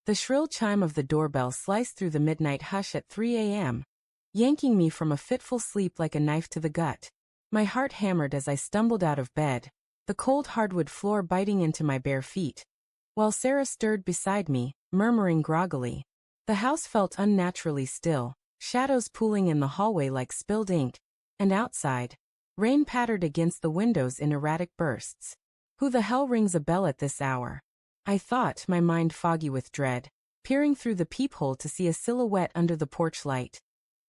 The shrill chime of the doorbell sliced through the midnight hush at 3 a.m., yanking me from a fitful sleep like a knife to the gut. My heart hammered as I stumbled out of bed, the cold hardwood floor biting into my bare feet, while Sarah stirred beside me, murmuring groggily. The house felt unnaturally still, shadows pooling in the hallway like spilled ink, and outside, rain pattered against the windows in erratic bursts. Who the hell rings a bell at this hour? I thought, my mind foggy with dread, peering through the peephole to see a silhouette under the porch light.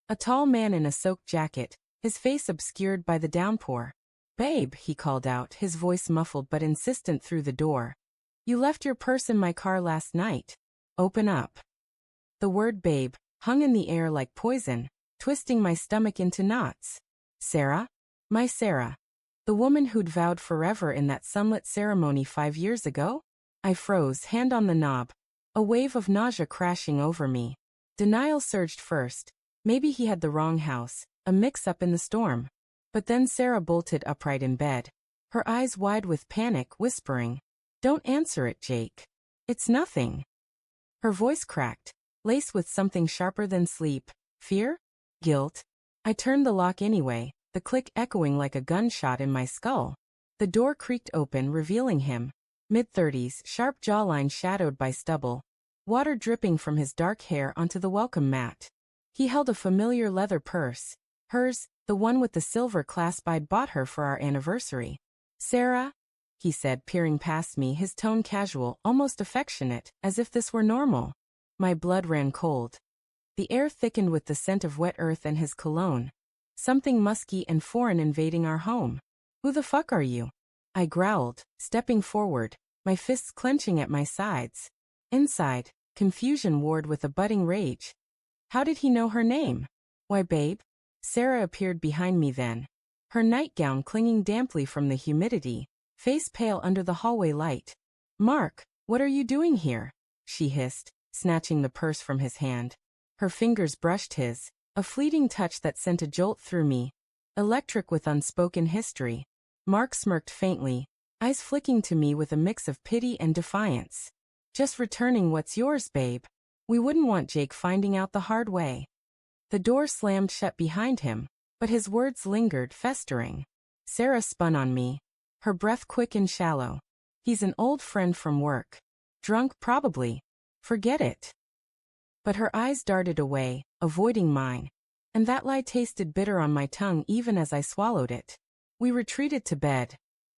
A tall man in a soaked jacket, his face obscured by the downpour. "Babe," he called out, his voice muffled but insistent through the door. "You left your purse in my car last night. Open up." The word babe hung in the air like poison, twisting my stomach into knots. Sarah? My Sarah. The woman who'd vowed forever in that sunlit ceremony 5 years ago? I froze, hand on the knob, a wave of nausea crashing over me. Denial surged first. Maybe he had the wrong house, a mix-up in the storm. But then Sarah bolted upright in bed, her eyes wide with panic, whispering, "Don't answer it, Jake. It's nothing." Her voice cracked, laced with something sharper than sleep. Fear? Guilt? I turned the lock anyway, the click echoing like a gunshot in my skull. The door creaked open, revealing him. Mid-30s, sharp jawline shadowed by stubble, water dripping from his dark hair onto the welcome mat. He held a familiar leather purse, hers, the one with the silver clasp I'd bought her for our anniversary. "Sarah?" he said, peering past me, his tone casual, almost affectionate, as if this were normal. My blood ran cold. The air thickened with the scent of wet earth and his cologne. Something musky and foreign invading our home. "Who the fuck are you?" I growled, stepping forward, my fists clenching at my sides. Inside, confusion warred with a budding rage. How did he know her name? "Why, babe?" Sarah appeared behind me then, her nightgown clinging damply from the humidity, face pale under the hallway light. "Mark, what are you doing here?" she hissed, snatching the purse from his hand. Her fingers brushed his, a fleeting touch that sent a jolt through me, electric with unspoken history. Mark smirked faintly, eyes flicking to me with a mix of pity and defiance. "Just returning what's yours, babe. We wouldn't want Jake finding out the hard way." The door slammed shut behind him, but his words lingered, festering. Sarah spun on me, her breath quick and shallow. "He's an old friend from work. Drunk, probably. Forget it." But her eyes darted away, avoiding mine, and that lie tasted bitter on my tongue even as I swallowed it. We retreated to bed,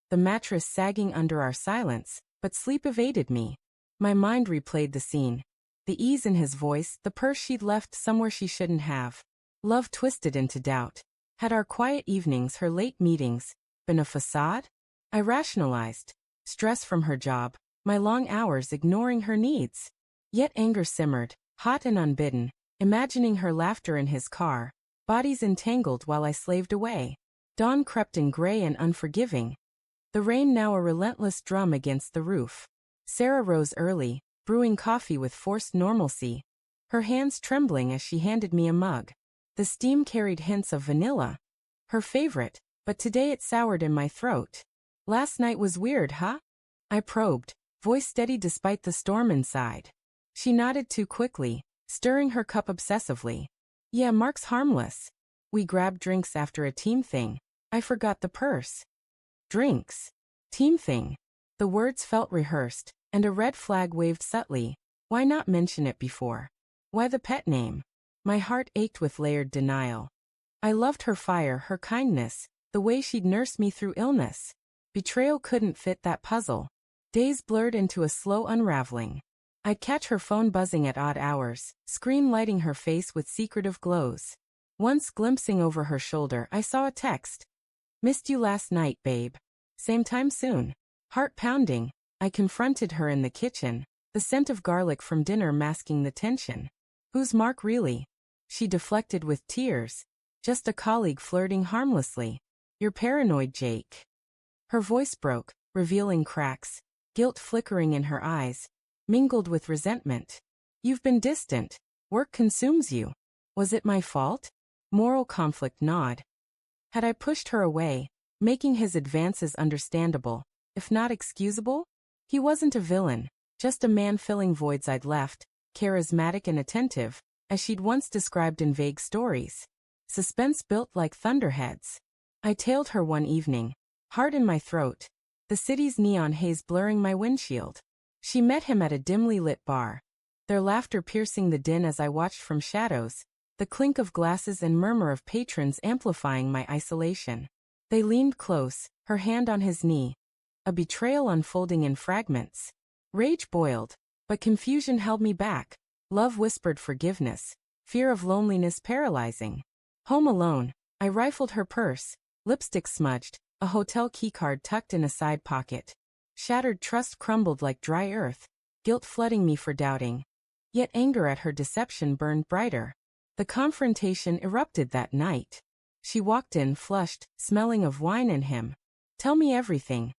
the mattress sagging under our silence, but sleep evaded me. My mind replayed the scene. The ease in his voice, the purse she'd left somewhere she shouldn't have. Love twisted into doubt. Had our quiet evenings, her late meetings, been a facade? I rationalized. Stress from her job, my long hours ignoring her needs. Yet anger simmered, hot and unbidden, imagining her laughter in his car, bodies entangled while I slaved away. Dawn crept in gray and unforgiving. The rain now a relentless drum against the roof. Sarah rose early, brewing coffee with forced normalcy, her hands trembling as she handed me a mug. The steam carried hints of vanilla, her favorite, but today it soured in my throat. "Last night was weird, huh?" I probed, voice steady despite the storm inside. She nodded too quickly, stirring her cup obsessively. "Yeah, Mark's harmless. We grabbed drinks after a team thing. I forgot the purse." "Drinks? Team thing?" The words felt rehearsed, and a red flag waved subtly. Why not mention it before? Why the pet name? My heart ached with layered denial. I loved her fire, her kindness, the way she'd nursed me through illness. Betrayal couldn't fit that puzzle. Days blurred into a slow unraveling. I'd catch her phone buzzing at odd hours, screen lighting her face with secretive glows. Once glimpsing over her shoulder, I saw a text. "Missed you last night, babe. Same time soon." Heart pounding, I confronted her in the kitchen, the scent of garlic from dinner masking the tension. "Who's Mark really?" She deflected with tears. "Just a colleague flirting harmlessly. You're paranoid, Jake." Her voice broke, revealing cracks, guilt flickering in her eyes, mingled with resentment. "You've been distant. Work consumes you. Was it my fault?" Moral conflict gnawed. Had I pushed her away, making his advances understandable, if not excusable? He wasn't a villain, just a man filling voids I'd left, charismatic and attentive, as she'd once described in vague stories. Suspense built like thunderheads. I tailed her one evening, heart in my throat, the city's neon haze blurring my windshield. She met him at a dimly lit bar, their laughter piercing the din as I watched from shadows, the clink of glasses and murmur of patrons amplifying my isolation. They leaned close, her hand on his knee, a betrayal unfolding in fragments. Rage boiled, but confusion held me back. Love whispered forgiveness, fear of loneliness paralyzing. Home alone, I rifled her purse, lipstick smudged, a hotel keycard tucked in a side pocket. Shattered trust crumbled like dry earth, guilt flooding me for doubting. Yet anger at her deception burned brighter. The confrontation erupted that night. She walked in flushed, smelling of wine and him. "Tell me everything,"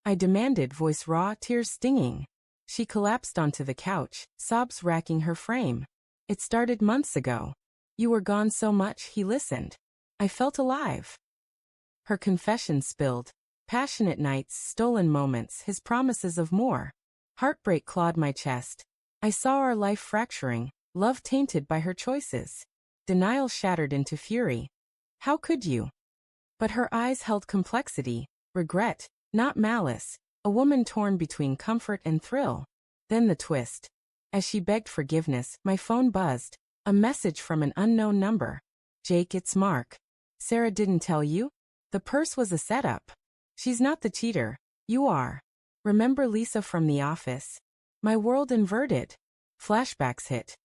I demanded, voice raw, tears stinging. She collapsed onto the couch, sobs racking her frame. "It started months ago. You were gone so much," he listened. I felt alive. Her confession spilled. Passionate nights, stolen moments, his promises of more. Heartbreak clawed my chest. I saw our life fracturing, love tainted by her choices. Denial shattered into fury. "How could you?" But her eyes held complexity, regret, not malice, a woman torn between comfort and thrill. Then the twist. As she begged forgiveness, my phone buzzed. A message from an unknown number. "Jake, it's Mark. Sarah didn't tell you? The purse was a setup. She's not the cheater. You are. Remember Lisa from the office?" My world inverted. Flashbacks hit.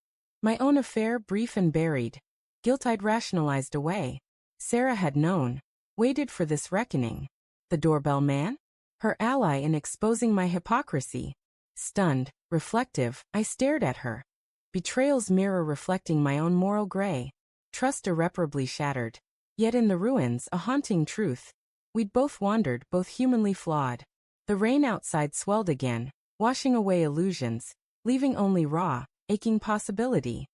My own affair, brief and buried. Guilt I'd rationalized away. Sarah had known. Waited for this reckoning. The doorbell man? Her ally in exposing my hypocrisy. Stunned, reflective, I stared at her. Betrayal's mirror reflecting my own moral gray. Trust irreparably shattered. Yet in the ruins, a haunting truth. We'd both wandered, both humanly flawed. The rain outside swelled again, washing away illusions, leaving only raw, aching possibility.